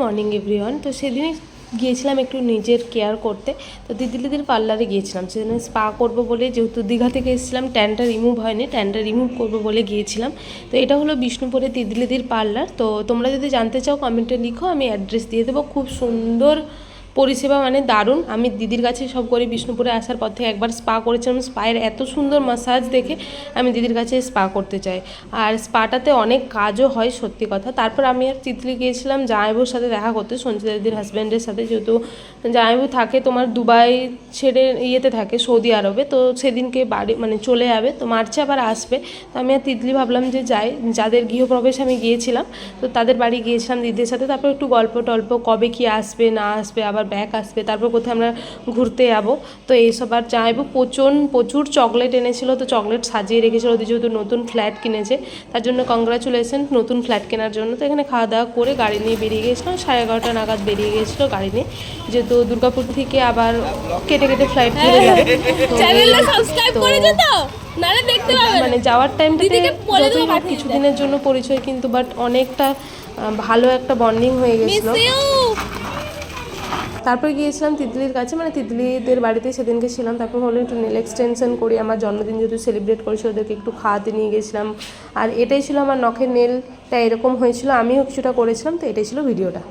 Morning everyone. তো সেদিনে গিয়েছিলাম একটু নিজের কেয়ার করতে। তো দিদির পার্লারে গিয়েছিলাম, সেদিন স্পা করবো বলে, যেহেতু দীঘা থেকে এসেছিলাম, ট্যানটা রিমুভ হয়নি, ট্যানটা রিমুভ করবো বলে গিয়েছিলাম। তো এটা হলো বিষ্ণুপুরে দিদির পার্লার। তো তোমরা যদি জানতে চাও কমেন্টে লিখো, আমি অ্যাড্রেস দিয়ে দেবো। খুব সুন্দর পরিষেবা, মানে দারুণ। আমি দিদির কাছে সব করি, বিষ্ণুপুরে আসার পর থেকে একবার স্পা করেছিলাম, স্পায়ের এত সুন্দর মাসাজ দেখে আমি দিদির কাছে স্পা করতে চাই। আর স্পাটাতে অনেক কাজও হয়, সত্যি কথা। তারপর আমি আর তিতলি গিয়েছিলাম জামাইবুর সাথে দেখা করতে, সঞ্চিতা দিদির হাজব্যান্ডের সাথে, যেহেতু জামাইবু থাকে তোমার দুবাই ছেড়ে ইয়েতে থাকে, সৌদি আরবে। তো সেদিনকে বাড়ি মানে চলে যাবে, তো মার্চে আবার আসবে। তো আমি আর তিতলি ভাবলাম যে যাই, যাদের গৃহপ্রবেশ আমি গিয়েছিলাম, তো তাদের বাড়ি গিয়েছিলাম দিদির সাথে। তারপর একটু গল্প টল্প, কবে কি আসবে না আসবে, আবার ব্যাক আসবে, তারপর কোথায় আমরা ঘুরতে যাবো, তো এইসব। আর জামাইবু প্রচুর চকলেট এনেছিল, তো চকলেট সাজিয়ে রেখেছিল, যেহেতু নতুন ফ্ল্যাট কিনেছে, তার জন্য কংগ্রাচুলেশন নতুন ফ্ল্যাট কেনার জন্য। তো এখানে খাওয়া দাওয়া করে গাড়ি নিয়ে বেরিয়ে গেছিলাম, 11:30 নাগাদ বেরিয়ে গেছিলো গাড়ি নিয়ে, যেহেতু দুর্গাপুর থেকে আবার কেটে ফ্লাইট ধরে যাবে। মানে যাওয়ার টাইমটাতে যতই হোক কিছুদিনের জন্য পরিচয়, কিন্তু বাট অনেকটা ভালো একটা বন্ডিং হয়ে গেছিলো। তারপর গিয়েছিলাম তিতলির কাছে, মানে তিতলিদের বাড়িতে সেদিনকে ছিলাম। তারপর হলো একটু নেল এক্সটেনশন করি, আমার জন্মদিন যেহেতু সেলিব্রেট করেছি, ওদেরকে একটু খাওয়াতে নিয়ে গেছিলাম। আর এটাই ছিল আমার নখের নেলটা, এরকম হয়েছিল, আমিও কিছুটা করেছিলাম। তো এটাই ছিল ভিডিওটা।